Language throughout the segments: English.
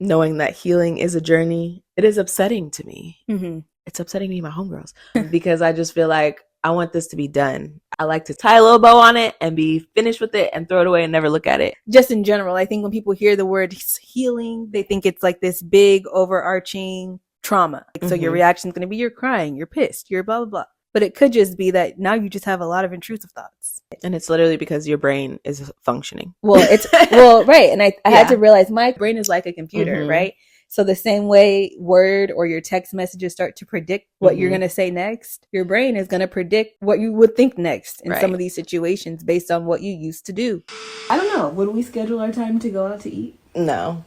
knowing that healing is a journey, it is upsetting to me. Mm-hmm. It's upsetting me, my homegirls, because I just feel like I want this to be done. I like to tie a little bow on it and be finished with it and throw it away and never look at it. Just in general, I think when people hear the word healing, they think it's like this big overarching trauma. So your reaction is going to be you're crying, you're pissed, you're blah, blah, blah. But it could just be that now you just have a lot of intrusive thoughts. And it's literally because your brain is functioning. Well, right. And I had to realize my brain is like a computer, right? So the same way Word or your text messages start to predict what you're going to say next, your brain is going to predict what you would think next in some of these situations based on what you used to do. I don't know. Would we schedule our time to go out to eat? No.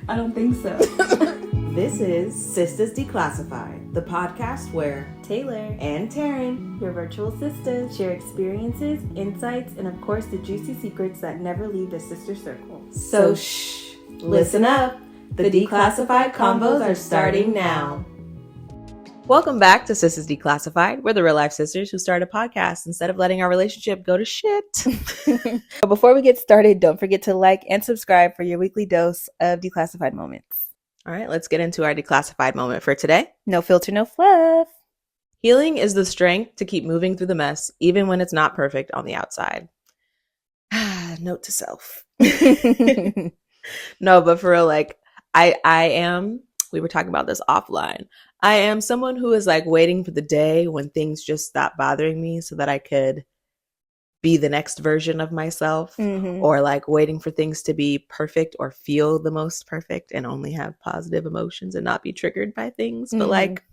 I don't think so. This is Sistas Declassified, the podcast where Taylor and Taryn, your virtual sisters, share experiences, insights, and of course the juicy secrets that never leave the sister circle. So shh, listen up. The Declassified convos are starting now. Welcome back to Sistas Declassified. We're the real life sisters who start a podcast instead of letting our relationship go to shit. But before we get started, don't forget to like and subscribe for your weekly dose of Declassified moments. All right, let's get into our declassified moment for today. No filter, no fluff. Healing is the strength to keep moving through the mess, even when it's not perfect on the outside. Note to self. No, but for real, like, I am, we were talking about this offline. I am someone who is like waiting for the day when things just stop bothering me so that I could be the next version of myself, or like waiting for things to be perfect or feel the most perfect and only have positive emotions and not be triggered by things. But like,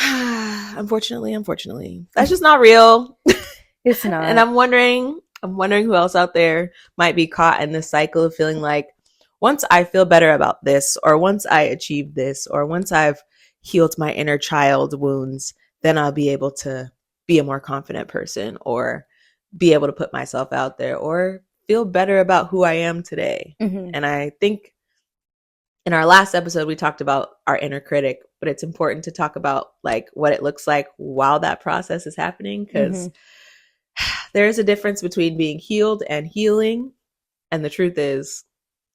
unfortunately, that's just not real. It's not. And I'm wondering who else out there might be caught in this cycle of feeling like, once I feel better about this, or once I achieve this, or once I've healed my inner child wounds, then I'll be able to be a more confident person, or be able to put myself out there, or feel better about who I am today. And I think in our last episode, we talked about our inner critic, but it's important to talk about like what it looks like while that process is happening, because there is a difference between being healed and healing. And the truth is,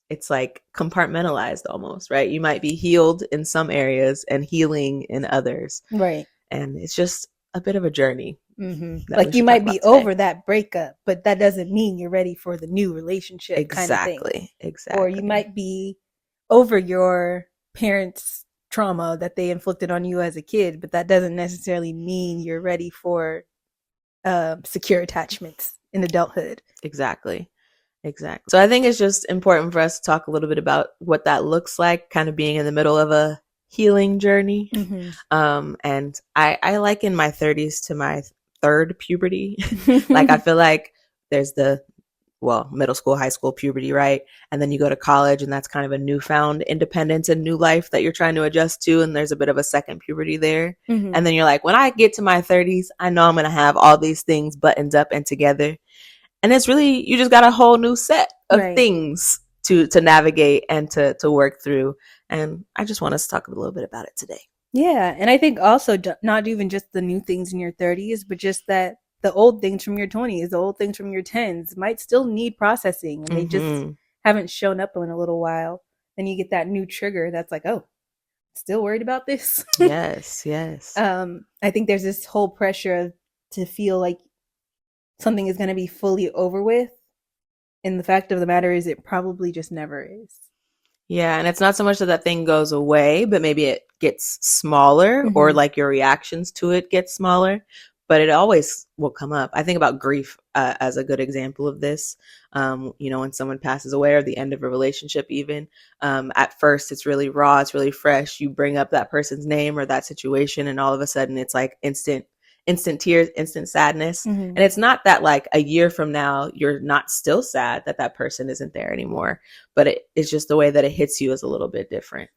it's like compartmentalized almost, right? You might be healed in some areas and healing in others. Right. And it's just a bit of a journey. Like you might be over that breakup, but that doesn't mean you're ready for the new relationship kind of thing. Exactly. Or you might be over your parents' trauma that they inflicted on you as a kid, but that doesn't necessarily mean you're ready for secure attachments in adulthood. Exactly. So I think it's just important for us to talk a little bit about what that looks like, kind of being in the middle of a healing journey. And I liken my 30s to my third puberty. Like, I feel like there's middle school, high school puberty, right? And then you go to college, and that's kind of a newfound independence and new life that you're trying to adjust to. And there's a bit of a second puberty there. And then you're like, when I get to my 30s, I know I'm going to have all these things buttoned up and together. And it's really, you just got a whole new set of things to navigate and to work through. And I just want us to talk a little bit about it today. Yeah. And I think also not even just the new things in your 30s, but just that the old things from your 20s, the old things from your 10s might still need processing. And they just haven't shown up in a little while. Then you get that new trigger that's like, oh, still worried about this? Yes. I think there's this whole pressure to feel like something is going to be fully over with. And the fact of the matter is it probably just never is. Yeah. And it's not so much that thing goes away, but maybe it gets smaller, or like your reactions to it get smaller, but it always will come up. I think about grief as a good example of this. When someone passes away, or the end of a relationship, even at first it's really raw, it's really fresh. You bring up that person's name or that situation, and all of a sudden it's like instant tears, instant sadness. And it's not that like a year from now you're not still sad that person isn't there anymore, but it's just the way that it hits you is a little bit different.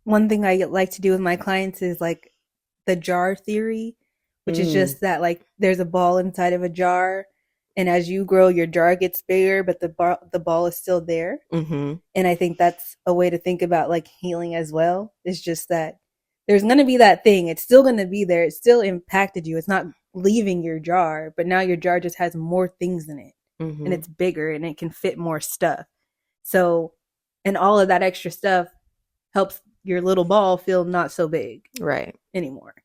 One thing I like to do with my clients is like the jar theory, which is just that like there's a ball inside of a jar, and as you grow, your jar gets bigger, but the ball is still there. And I think that's a way to think about like healing as well. It's just that there's going to be that thing. It's still going to be there. It still impacted you. It's not leaving your jar, but now your jar just has more things in it, and it's bigger and it can fit more stuff. So, and all of that extra stuff helps your little ball feel not so big Right. anymore.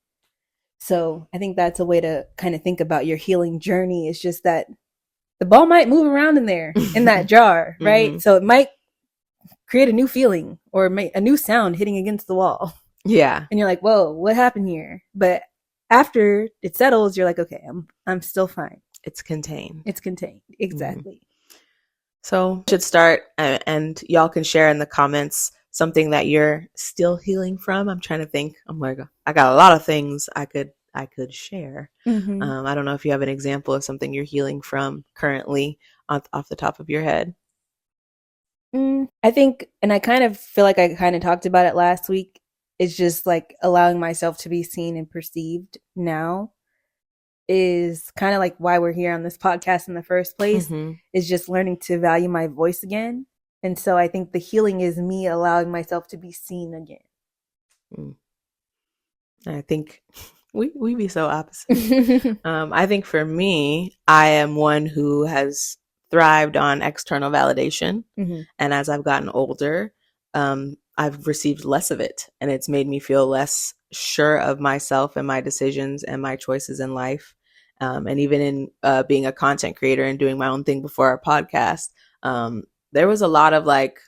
So I think that's a way to kind of think about your healing journey. Is just that the ball might move around in there in that jar, right? So it might create a new feeling or a new sound hitting against the wall. Yeah. And you're like, whoa, what happened here? But after it settles, you're like, okay, I'm still fine. It's contained. It's contained. Exactly. So should start, and y'all can share in the comments something that you're still healing from. I'm trying to think. I'm like, I got a lot of things I could share. I don't know if you have an example of something you're healing from currently off the top of your head. I think, and I kind of feel like I kind of talked about it last week, it's just like allowing myself to be seen and perceived now is kind of like why we're here on this podcast in the first place, is just learning to value my voice again. And so I think the healing is me allowing myself to be seen again. I think we be so opposite. I think for me, I am one who has thrived on external validation. And as I've gotten older, I've received less of it. And it's made me feel less sure of myself and my decisions and my choices in life. And even in being a content creator and doing my own thing before our podcast, there was a lot of like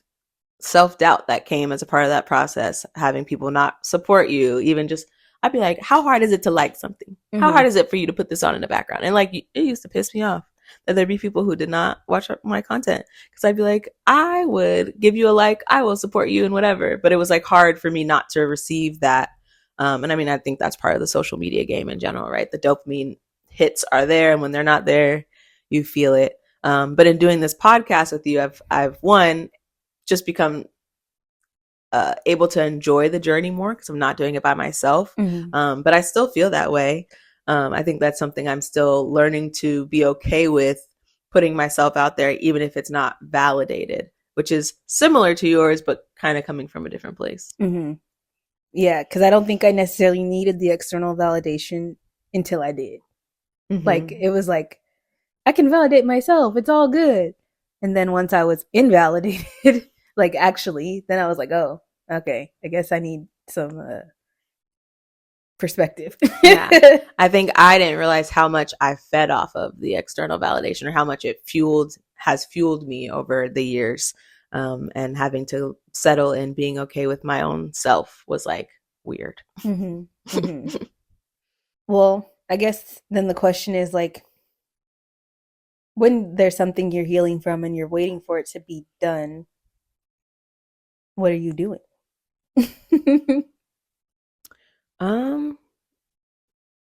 self-doubt that came as a part of that process, having people not support you, even just, I'd be like, how hard is it to like something? How hard is it for you to put this on in the background? And like, it used to piss me off that there'd be people who did not watch my content, because I'd be like, I would give you a like, I will support you and whatever. But it was like hard for me not to receive that. And I mean, I think that's part of the social media game in general, right? The dopamine hits are there, and when they're not there, you feel it. But in doing this podcast with you, I've one, just become able to enjoy the journey more because I'm not doing it by myself. But I still feel that way. I think that's something I'm still learning to be okay with, putting myself out there, even if it's not validated, which is similar to yours, but kind of coming from a different place. Yeah, because I don't think I necessarily needed the external validation until I did. Like, it was like, I can validate myself. It's all good. And then once I was invalidated, like actually, then I was like, oh, okay, I guess I need some perspective. Yeah. I think I didn't realize how much I fed off of the external validation, or how much it has fueled me over the years. And having to settle in being okay with my own self was like weird. Well, I guess then the question is like, when there's something you're healing from and you're waiting for it to be done, what are you doing?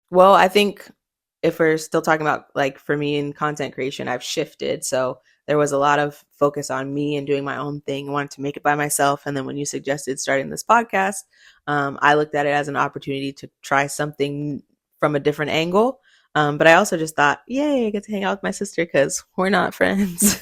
Well, I think if we're still talking about, like, for me in content creation, I've shifted. So there was a lot of focus on me and doing my own thing. I wanted to make it by myself. And then when you suggested starting this podcast, I looked at it as an opportunity to try something from a different angle. But I also just thought, yay, I get to hang out with my sister because we're not friends.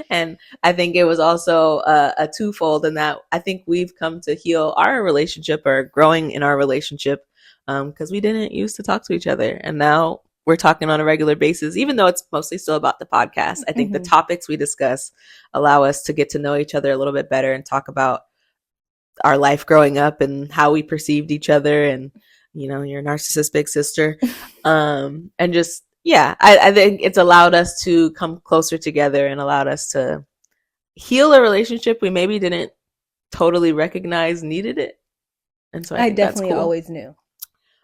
And I think it was also a twofold in that I think we've come to heal our relationship, or growing in our relationship, because we didn't used to talk to each other. And now we're talking on a regular basis, even though it's mostly still about the podcast. I think the topics we discuss allow us to get to know each other a little bit better and talk about our life growing up and how we perceived each other, and you know, your narcissist big sister. And just, yeah, I think it's allowed us to come closer together and allowed us to heal a relationship we maybe didn't totally recognize needed it. And so I think definitely that's cool. always knew.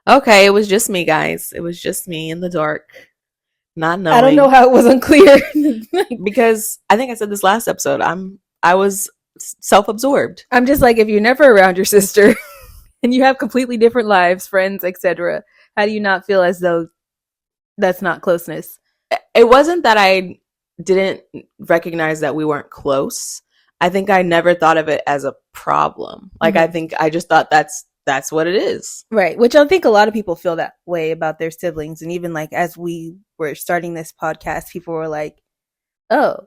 Okay, it was just me, guys. It was just me in the dark, not knowing. I don't know how it was unclear. Because I think I said this last episode, I was self-absorbed. I'm just like, if you're never around your sister and you have completely different lives, friends, etc., how do you not feel as though that's not closeness? It wasn't that I didn't recognize that we weren't close. I think I never thought of it as a problem. Like, I think I just thought that's what it is. Right. Which I think a lot of people feel that way about their siblings. And even like, as we were starting this podcast, people were like, oh,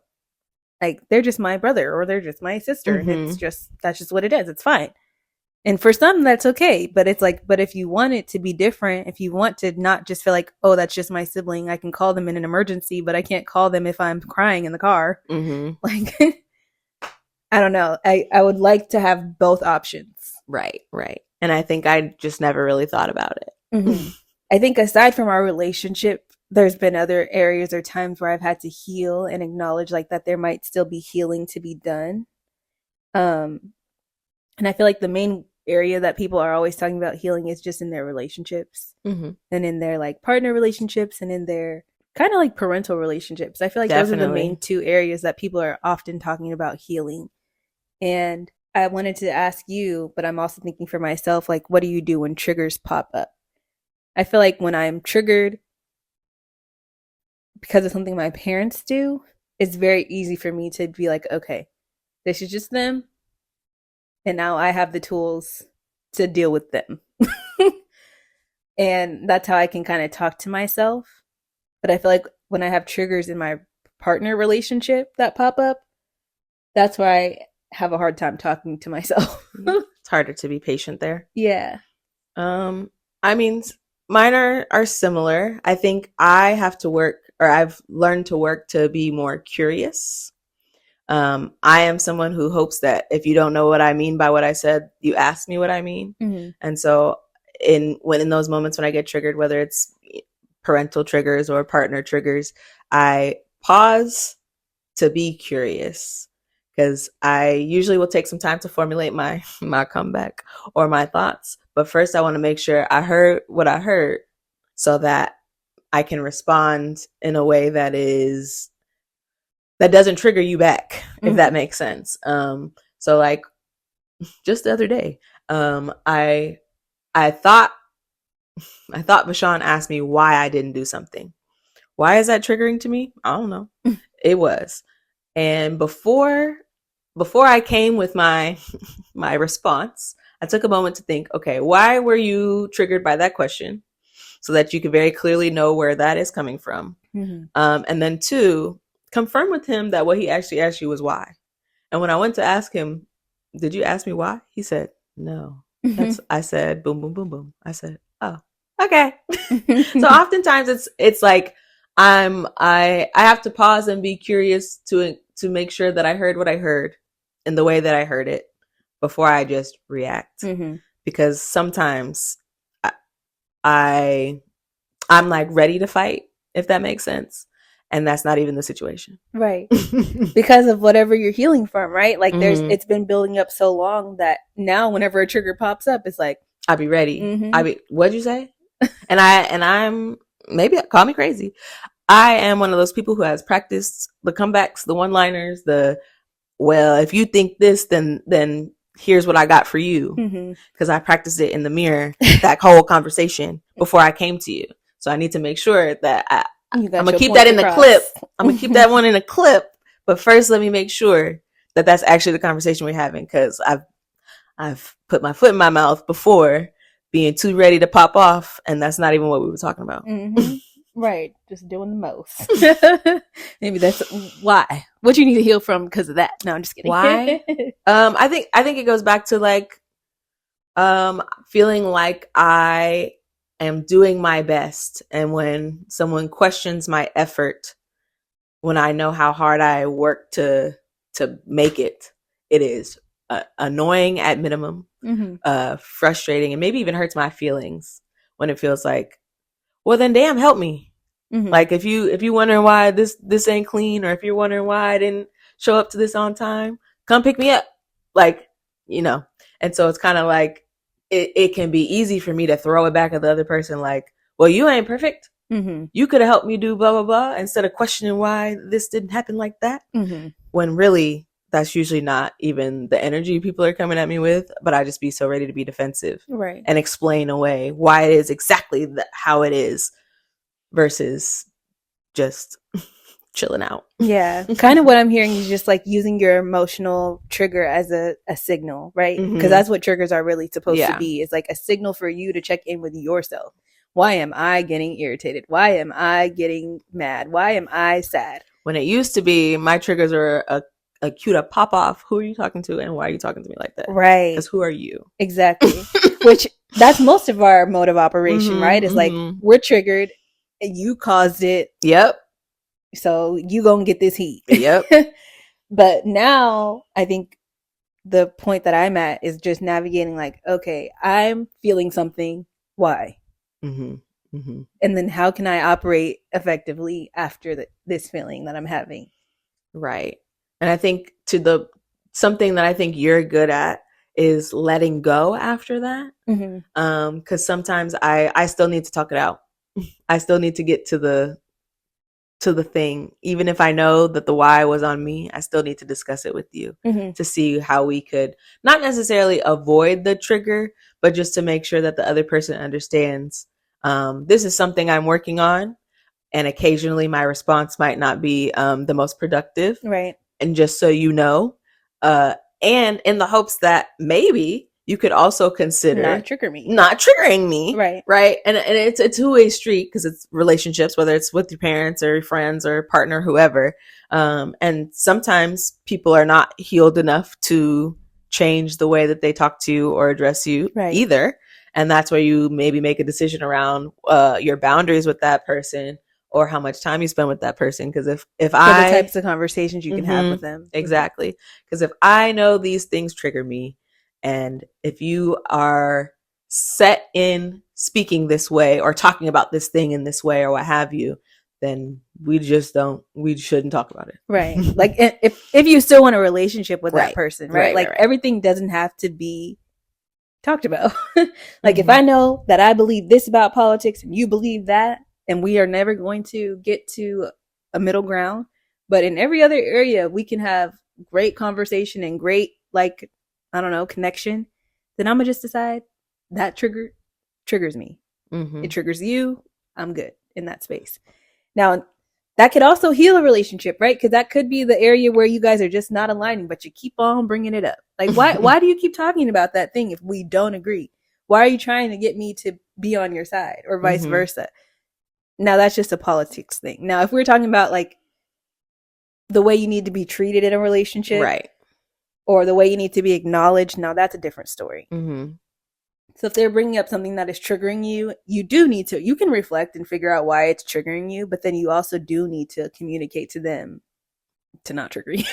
like, they're just my brother or they're just my sister. And it's just, that's just what it is. It's fine. And for some, that's okay. But it's like, but if you want it to be different, if you want to not just feel like, oh, that's just my sibling, I can call them in an emergency, but I can't call them if I'm crying in the car. Like, I don't know. I would like to have both options. Right. And I think I just never really thought about it. Mm-hmm. I think aside from our relationship, there's been other areas or times where I've had to heal and acknowledge like that there might still be healing to be done. And I feel like the main area that people are always talking about healing is just in their relationships and in their like partner relationships and in their kind of like parental relationships. I feel like those are the main two areas that people are often talking about healing. And I wanted to ask you, but I'm also thinking for myself, like, what do you do when triggers pop up? I feel like when I'm triggered because of something my parents do, it's very easy for me to be like, okay, this is just them. And now I have the tools to deal with them. And that's how I can kind of talk to myself. But I feel like when I have triggers in my partner relationship that pop up, that's where I have a hard time talking to myself. It's harder to be patient there. Yeah. I mean, mine are similar. I think I have to work, or I've learned to work to be more curious. I am someone who hopes that if you don't know what I mean by what I said, you ask me what I mean. And so in those moments when I get triggered, whether it's parental triggers or partner triggers, I pause to be curious, because I usually will take some time to formulate my comeback or my thoughts. But first I want to make sure I heard what I heard so that I can respond in a way that doesn't trigger you back, if that makes sense. So like just the other day, I thought Bashan asked me why I didn't do something. Why is that triggering to me? I don't know. It was. And before I came with my response, I took a moment to think, okay, why were you triggered by that question? So that you could very clearly know where that is coming from. And then 2, confirm with him that what he actually asked you was why. And when I went to ask him, did you ask me why? He said, no. I said, boom, boom, boom, boom. I said, oh, okay. So oftentimes it's like I have to pause and be curious to make sure that I heard what I heard in the way that I heard it before I just react. Because sometimes I'm like ready to fight, if that makes sense. And that's not even the situation. Right. Because of whatever you're healing from, right? Like it's been building up so long that now whenever a trigger pops up, it's like, I'll be ready. What'd you say? And I'm, maybe call me crazy, I am one of those people who has practiced the comebacks, the one-liners, well, if you think this, then here's what I got for you. Because I practiced it in the mirror, that whole conversation before I came to you. So I need to make sure that I'm going to keep that in the clip. I'm going to keep that one in a clip. But first, let me make sure that that's actually the conversation we're having. Because I've put my foot in my mouth before, being too ready to pop off. And that's not even what we were talking about. Right. Just doing the most. Maybe that's why. What you need to heal from because of that. No, I'm just kidding. Why? I think it goes back to like feeling like I am doing my best. And when someone questions my effort, when I know how hard I work to make it, it is annoying at minimum, frustrating, and maybe even hurts my feelings when it feels like, well, then damn, help me. Like if you wondering why this ain't clean, or if you're wondering why I didn't show up to this on time, come pick me up. Like, and so it's kind of like it can be easy for me to throw it back at the other person. Like, well, you ain't perfect. You could have helped me do blah, blah, blah, instead of questioning why this didn't happen like that. When really that's usually not even the energy people are coming at me with, but I just be so ready to be defensive, right, and explain away why it is exactly how it is versus just chilling out. Yeah. Kind of what I'm hearing is just like using your emotional trigger as a signal, right? Because that's what triggers are really supposed to be. It's like a signal for you to check in with yourself. Why am I getting irritated? Why am I getting mad? Why am I sad? When it used to be, my triggers were a cue to pop off. Who are you talking to, and why are you talking to me like that? Right. Because who are you? Exactly. Which that's most of our mode of operation, right? It's like we're triggered and you caused it. Yep. So you gonna get this heat. Yep. But now I think the point that I'm at is just navigating like, okay, I'm feeling something. Why? Mm-hmm. Mm-hmm. And then how can I operate effectively after this feeling that I'm having? Right. And I think something that I think you're good at is letting go after that. Mm-hmm. Because sometimes I still need to talk it out. I still need to get to the thing. Even if I know that the why was on me, I still need to discuss it with you to see how we could not necessarily avoid the trigger, but just to make sure that the other person understands this is something I'm working on. And occasionally my response might not be the most productive. Right. And just so you know, and in the hopes that maybe you could also consider not triggering me. Right. And it's a two-way street because it's relationships, whether it's with your parents or your friends or partner, whoever. And sometimes people are not healed enough to change the way that they talk to you or address you either. And that's where you maybe make a decision around your boundaries with that person, or how much time you spend with that person. Because if the types of conversations you can have with them. Exactly. Because if I know these things trigger me, and if you are set in speaking this way or talking about this thing in this way or what have you, then we shouldn't talk about it. Right. Like if you still want a relationship with that person, right? Like everything doesn't have to be talked about. Like if I know that I believe this about politics and you believe that, and we are never going to get to a middle ground, but in every other area we can have great conversation and great, like, I don't know, connection, then I'm gonna just decide that triggers me. It triggers you. I'm good in that space. Now, that could also heal a relationship, right? Because that could be the area where you guys are just not aligning, but you keep on bringing it up. Like, why do you keep talking about that thing if we don't agree? Why are you trying to get me to be on your side, or vice versa? Now, that's just a politics thing. Now, if we're talking about like the way you need to be treated in a relationship, right, or the way you need to be acknowledged, now that's a different story. So if they're bringing up something that is triggering you, you can reflect and figure out why it's triggering you, but then you also do need to communicate to them to not trigger you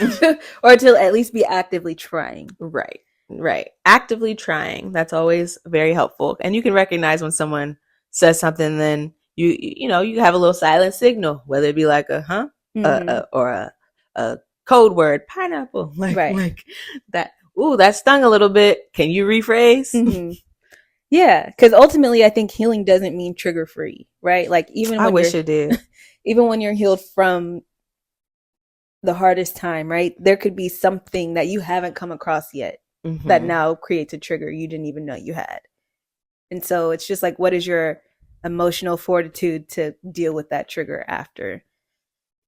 or to at least be actively trying. Right. Actively trying. That's always very helpful. And you can recognize when someone says something, then you have a little silent signal, whether it be like a or a code word, pineapple, like that. Ooh, that stung a little bit. Can you rephrase? Yeah, because ultimately, I think healing doesn't mean trigger free, right? Like even when I wish it did. Even when you're healed from the hardest time, right? There could be something that you haven't come across yet that now creates a trigger you didn't even know you had. And so it's just like, what is your emotional fortitude to deal with that trigger after?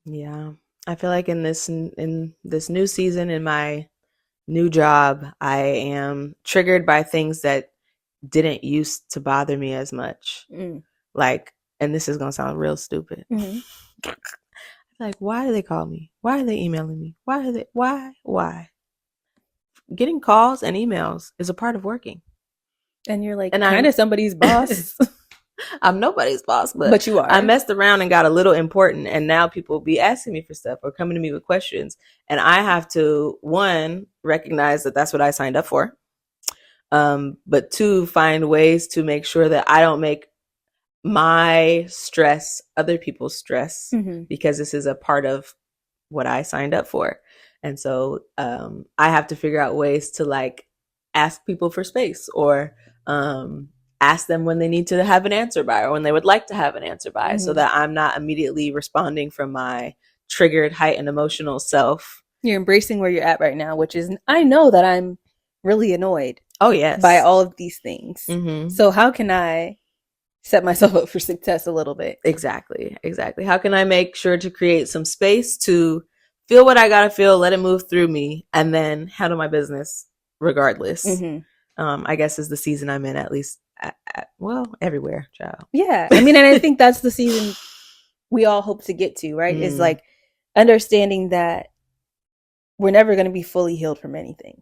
Yeah, I feel like in this new season, in my new job, I am triggered by things that didn't used to bother me as much. Like, and this is gonna sound real stupid. Like, why do they call me? Why are they emailing me? Why? Getting calls and emails is a part of working. And you're like, and kind of somebody's boss. I'm nobody's boss, but you are. I messed around and got a little important, and now people be asking me for stuff or coming to me with questions, and I have to, one, recognize that that's what I signed up for, but two, find ways to make sure that I don't make my stress other people's stress, because this is a part of what I signed up for. And so I have to figure out ways to like ask people for space, or ask them when they need to have an answer by, or when they would like to have an answer by, so that I'm not immediately responding from my triggered, heightened emotional self. You're embracing where you're at right now, which is, I know that I'm really annoyed. Oh, yes. By all of these things. So how can I set myself up for success a little bit? Exactly. How can I make sure to create some space to feel what I gotta feel, let it move through me, and then handle my business regardless? I guess is the season I'm in, at least everywhere, child. Yeah. I mean, and I think that's the season we all hope to get to, right? Is like understanding that we're never going to be fully healed from anything.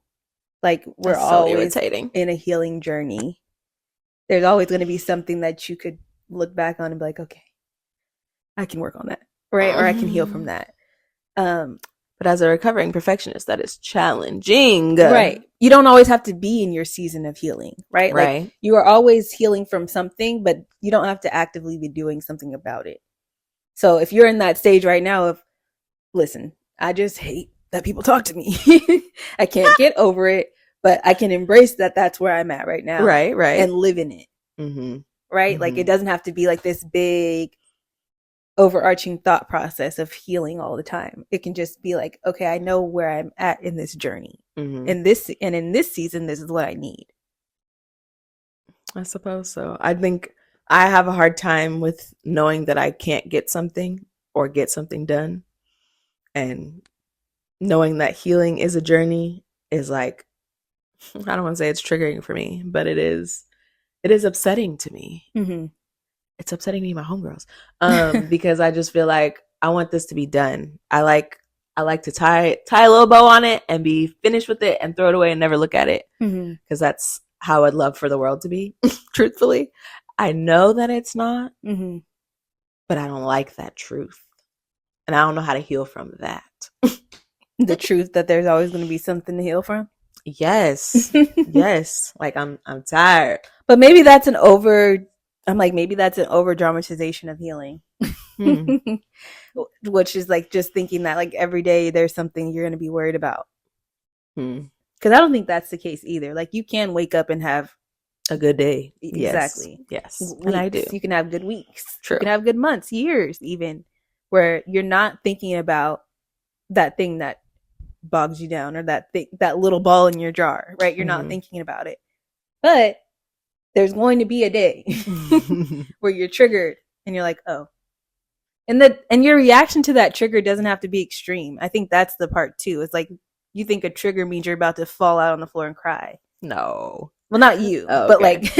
Like, we're always in a healing journey. There's always going to be something that you could look back on and be like, okay, I can work on that, right? Or I can heal from that. But But as a recovering perfectionist, that is challenging. Right. You don't always have to be in your season of healing, right? Right. Like you are always healing from something, but you don't have to actively be doing something about it. So if you're in that stage right now of, listen, I just hate that people talk to me. I can't get over it, but I can embrace that that's where I'm at right now. Right. And live in it. Mm-hmm. Right? Like it doesn't have to be like this big overarching thought process of healing all the time. It can just be like, okay, I know where I'm at in this journey. Mm-hmm. And in this season, this is what I need. I suppose so. I think I have a hard time with knowing that I can't get something or get something done. And knowing that healing is a journey is like, I don't want to say it's triggering for me, but it is upsetting to me. Mm-hmm. It's upsetting me, my homegirls, because I just feel like I want this to be done. I like to tie a little bow on it and be finished with it and throw it away and never look at it, because that's how I'd love for the world to be. Truthfully, I know that it's not, but I don't like that truth, and I don't know how to heal from that. The truth that there's always going to be something to heal from. Yes, yes. Like I'm tired, but maybe that's an over dramatization of healing. Which is like just thinking that like every day there's something you're going to be worried about. Because I don't think that's the case either. Like you can wake up and have a good day. Exactly. Yes. Weeks. And I do. You can have good weeks. True. You can have good months, years even, where you're not thinking about that thing that bogs you down or that little ball in your jar, right? You're not thinking about it. But there's going to be a day where you're triggered and you're like, oh. And your reaction to that trigger doesn't have to be extreme. I think that's the part too. It's like you think a trigger means you're about to fall out on the floor and cry. No. Well, not you, but like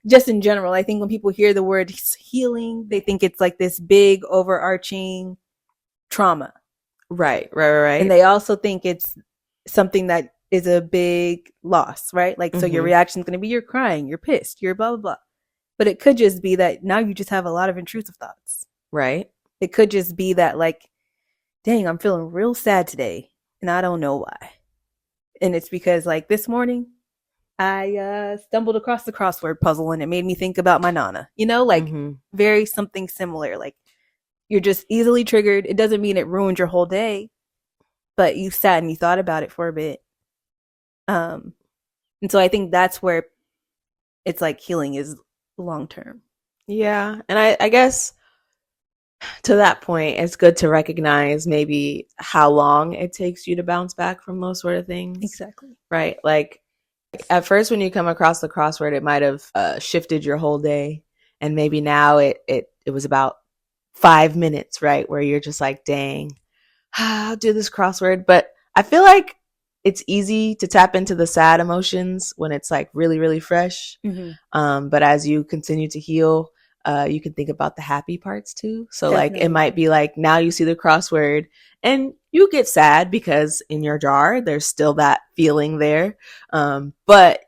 just in general. I think when people hear the word healing, they think it's like this big overarching trauma. Right. And they also think it's something that is a big loss, right? Like, so your reaction is going to be you're crying, you're pissed, you're blah, blah, blah. But it could just be that now you just have a lot of intrusive thoughts. Right. It could just be that like, dang, I'm feeling real sad today and I don't know why. And it's because like this morning I stumbled across the crossword puzzle and it made me think about my Nana, like very something similar. Like you're just easily triggered. It doesn't mean it ruined your whole day, but you sat and you thought about it for a bit. And so I think that's where it's like healing is long term. Yeah. And I guess to that point, it's good to recognize maybe how long it takes you to bounce back from those sort of things. Exactly. Right. Like at first when you come across the crossword, it might have shifted your whole day. And maybe now it was about 5 minutes, right? Where you're just like, dang, I'll do this crossword. But I feel like it's easy to tap into the sad emotions when it's like really, really fresh. But as you continue to heal, you can think about the happy parts too. So Definitely. Like it might be like now you see the crossword and you get sad because in your jar, there's still that feeling there. But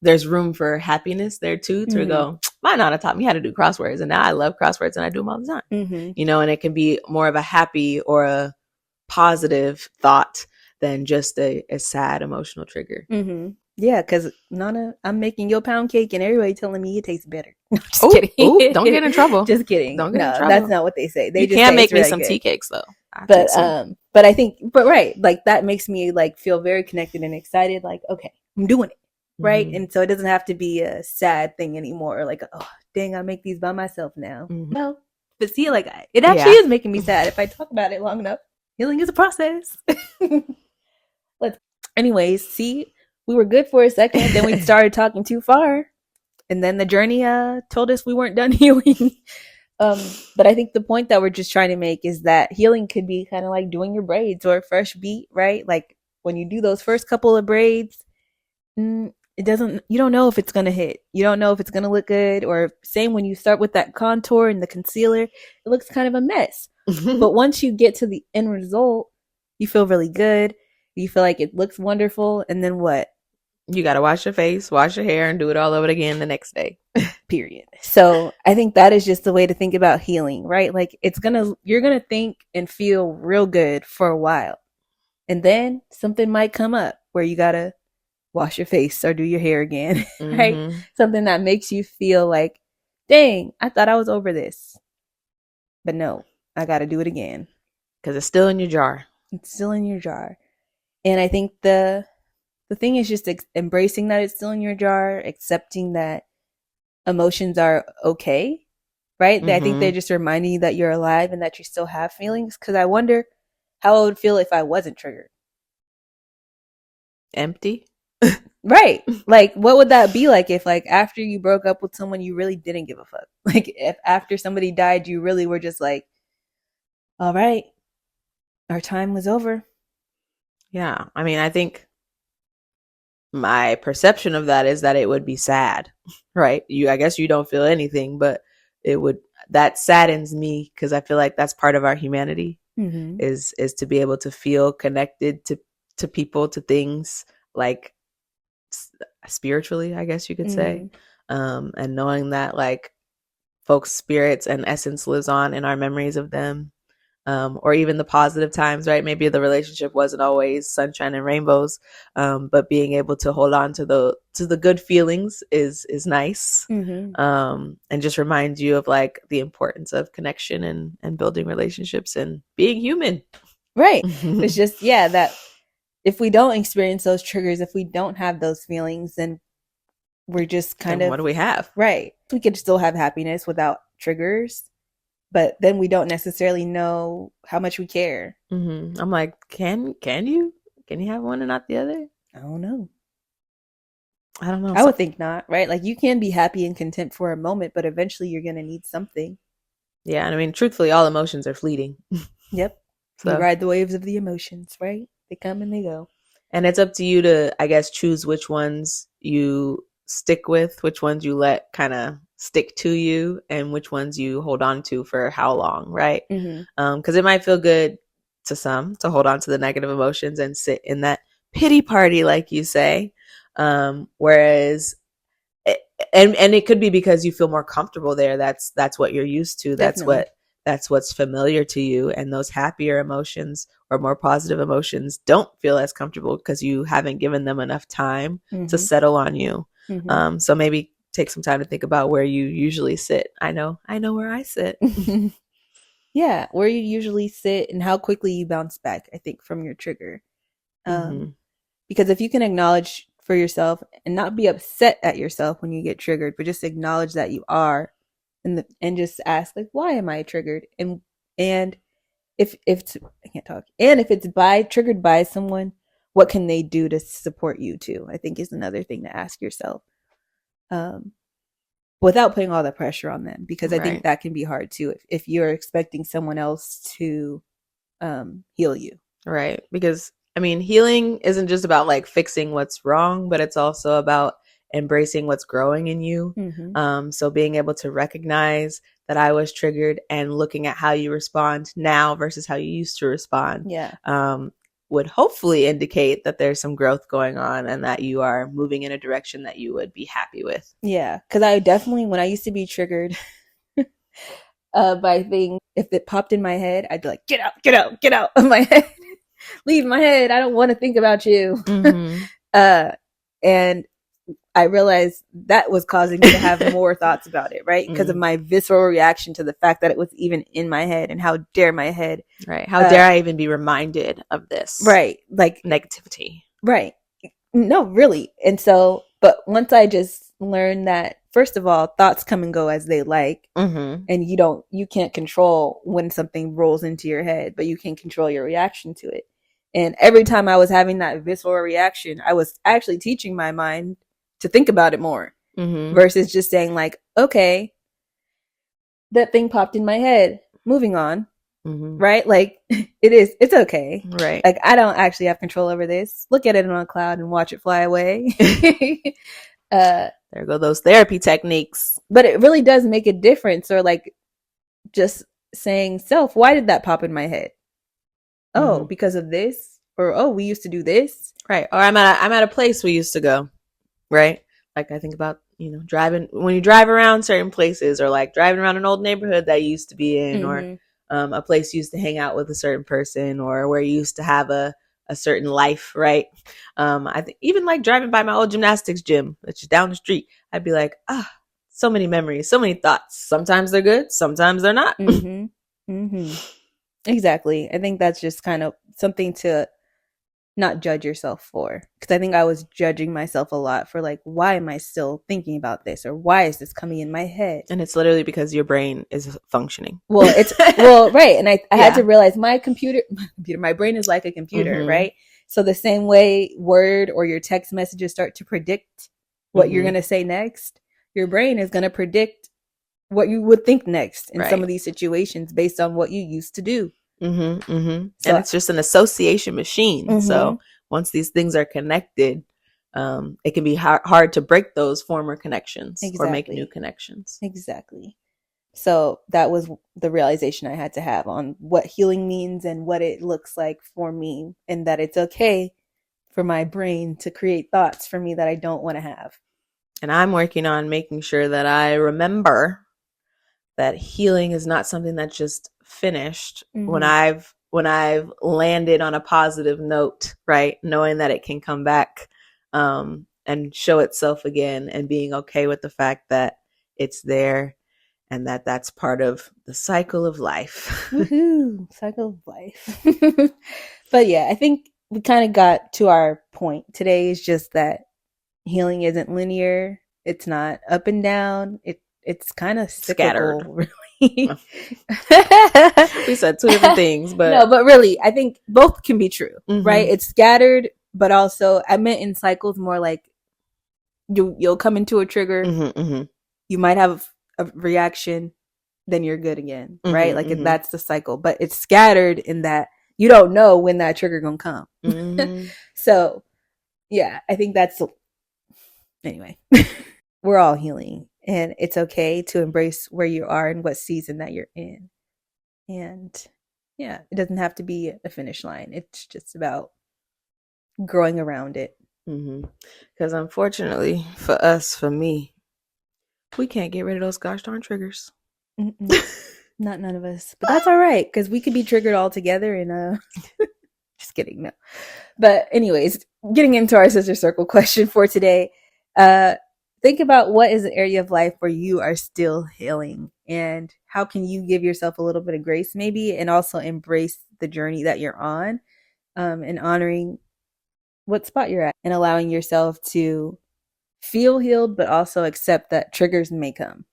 there's room for happiness there too to go, my Nana taught me how to do crosswords and now I love crosswords and I do them all the time. And it can be more of a happy or a positive thought than just a sad emotional trigger. Yeah, because Nana, I'm making your pound cake and everybody telling me it tastes better. No, just kidding. Ooh, don't get in trouble. Just kidding. Don't get in trouble. That's not what they say. They you just can't say make me really some good. tea cakes though. But I think right, like that makes me like feel very connected and excited. Like, okay, I'm doing it. Right. And so it doesn't have to be a sad thing anymore. Like, oh, dang, I make these by myself now. No, but see, like it actually is making me sad if I talk about it long enough. Healing is a process. Anyways, see, we were good for a second. Then we started talking too far. And then the journey told us we weren't done healing. But I think the point that we're just trying to make is that healing could be kind of like doing your braids or a fresh beat, right? Like when you do those first couple of braids, you don't know if it's going to hit. You don't know if it's going to look good. Or same when you start with that contour and the concealer, it looks kind of a mess. But once you get to the end result, you feel really good. You feel like it looks wonderful. And then what? You got to wash your face, wash your hair, and do it all over again the next day. Period. So I think that is just the way to think about healing, right? Like you're going to think and feel real good for a while. And then something might come up where you gotta wash your face or do your hair again, right? Mm-hmm. Something that makes you feel like, dang, I thought I was over this. But no, I gotta do it again. Because it's still in your jar. It's still in your jar. And I think the thing is just embracing that it's still in your jar, accepting that emotions are okay, right? I think they're just reminding you that you're alive and that you still have feelings. Because I wonder how I would feel if I wasn't triggered. Empty. Right. Like, what would that be like if, like, after you broke up with someone, you really didn't give a fuck? Like, if after somebody died, you really were just like, all right, our time was over. Yeah. I mean, I think my perception of that is that it would be sad, right? I guess you don't feel anything, but that saddens me because I feel like that's part of our humanity is to be able to feel connected to people, to things, like spiritually, I guess you could say. And knowing that like folks' spirits and essence lives on in our memories of them. Or even the positive times, right? Maybe the relationship wasn't always sunshine and rainbows, but being able to hold on to the good feelings is nice, and just reminds you of like the importance of connection and building relationships and being human. Right. It's just, yeah, that if we don't experience those triggers, if we don't have those feelings, then we're just kind of, what do we have? Right. We could still have happiness without triggers. But then we don't necessarily know how much we care. I'm like, can you have one and not the other? I don't know. I would think not, right? Like, you can be happy and content for a moment, but eventually you're going to need something. Yeah, and I mean, truthfully, all emotions are fleeting. Yep. So you ride the waves of the emotions, right? They come and they go. And it's up to you to, I guess, choose which ones you stick with, which ones you let kind of stick to you, and which ones you hold on to for how long, right? Because it might feel good to some to hold on to the negative emotions and sit in that pity party, like you say, whereas and it could be because you feel more comfortable there. That's what you're used to. Definitely. That's what's familiar to you, and those happier emotions or more positive emotions don't feel as comfortable because you haven't given them enough time to settle on you. So maybe take some time to think about where you usually sit. I know where I sit. Yeah, where you usually sit and how quickly you bounce back, I think, from your trigger. Because if you can acknowledge for yourself and not be upset at yourself when you get triggered, but just acknowledge that you are, and just ask, like, why am I triggered? And if I can't talk, and if it's triggered by someone, what can they do to support you too? I think is another thing to ask yourself. Without putting all the pressure on them, because I think that can be hard too if you're expecting someone else to heal you. Right. Because I mean, healing isn't just about like fixing what's wrong, but it's also about embracing what's growing in you. So being able to recognize that I was triggered and looking at how you respond now versus how you used to respond. Would hopefully indicate that there's some growth going on and that you are moving in a direction that you would be happy with. Yeah, because I definitely, when I used to be triggered by things, if it popped in my head, I'd be like, get out of my head. Leave my head. I don't want to think about you. And I realized that was causing me to have more thoughts about it, right? Because of my visceral reaction to the fact that it was even in my head, and how dare my head. Right. How dare I even be reminded of this? Right. Like negativity. Right. No, really. And so, but once I just learned that, first of all, thoughts come and go as they like. And you can't control when something rolls into your head, but you can control your reaction to it. And every time I was having that visceral reaction, I was actually teaching my mind to think about it more versus just saying like, okay, that thing popped in my head, moving on. Right? Like it's okay. Right. Like, I don't actually have control over this. Look at it on a cloud and watch it fly away. There go those therapy techniques. But it really does make a difference. Or like just saying, self, why did that pop in my head? Oh, because of this? Or, oh, we used to do this? Right. Or I'm at a place we used to go. Right. Like I think about, driving, when you drive around certain places, or like driving around an old neighborhood that you used to be in, or a place you used to hang out with a certain person, or where you used to have a a certain life, right? I think even like driving by my old gymnastics gym, that's just down the street, I'd be like, so many memories, so many thoughts. Sometimes they're good, sometimes they're not. Exactly. I think that's just kind of something to not judge yourself for, because I think I was judging myself a lot for like, why am I still thinking about this, or why is this coming in my head? And it's literally because your brain is functioning. Well, right. And I had to realize my brain is like a computer, right? So the same way Word or your text messages start to predict what you're going to say next, your brain is going to predict what you would think next in some of these situations based on what you used to do. So, and it's just an association machine. So once these things are connected, it can be hard to break those former connections or make new connections. Exactly. So that was the realization I had to have on what healing means and what it looks like for me, and that it's okay for my brain to create thoughts for me that I don't want to have. And I'm working on making sure that I remember that healing is not something that's just finished when I've landed on a positive note, right? Knowing that it can come back and show itself again, and being okay with the fact that it's there and that that's part of the cycle of life. Cycle of life. But yeah, I think we kind of got to our point. Today is just that healing isn't linear. It's not up and down. It's kind of scattered, really. We said two different things, but no, but really, I think both can be true, right? It's scattered, but also I meant in cycles more like you'll come into a trigger, you might have a reaction, then you're good again, right? Like that's the cycle, but it's scattered in that you don't know when that trigger gonna come. So yeah, I think that's anyway. We're all healing, and it's okay to embrace where you are and what season that you're in. And yeah, it doesn't have to be a finish line. It's just about growing around it. Because unfortunately for us, for me, we can't get rid of those gosh darn triggers. Not none of us. But that's all right, because we could be triggered all together and just kidding, no. But anyways, getting into our sister circle question for today. Think about what is an area of life where you are still healing, and how can you give yourself a little bit of grace maybe, and also embrace the journey that you're on, and honoring what spot you're at, and allowing yourself to feel healed, but also accept that triggers may come.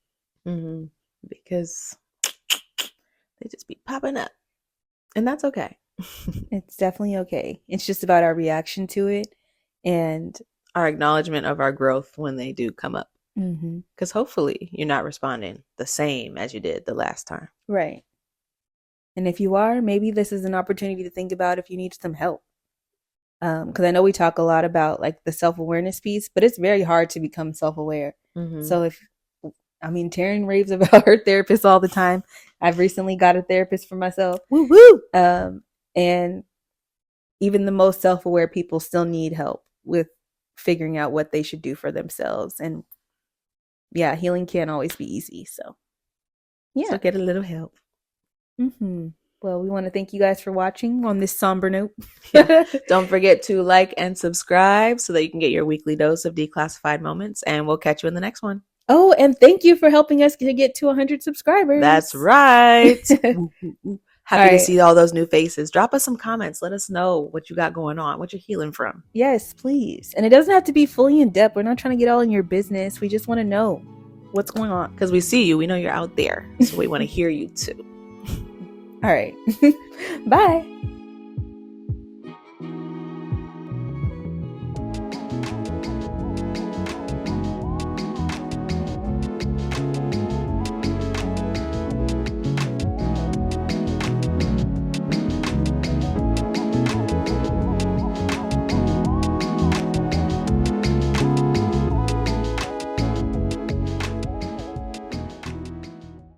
Because they just be popping up, and that's okay. It's definitely okay. It's just about our reaction to it and our acknowledgement of our growth when they do come up. Because hopefully you're not responding the same as you did the last time. Right. And if you are, maybe this is an opportunity to think about if you need some help. Because I know we talk a lot about like the self-awareness piece, but it's very hard to become self-aware. So Taryn raves about her therapist all the time. I've recently got a therapist for myself. Woo woo. And even the most self-aware people still need help with figuring out what they should do for themselves. And yeah, healing can't always be easy. So yeah, so get a little help. Well, we want to thank you guys for watching on this somber note. Don't forget to like and subscribe so that you can get your weekly dose of declassified moments, and we'll catch you in the next one. Oh, and thank you for helping us to get to 100 subscribers. That's right. Happy to see all those new faces. Drop us some comments. Let us know what you got going on, what you're healing from. Yes, please. And it doesn't have to be fully in depth. We're not trying to get all in your business. We just want to know what's going on. Because we see you. We know you're out there. So we want to hear you too. All right. Bye.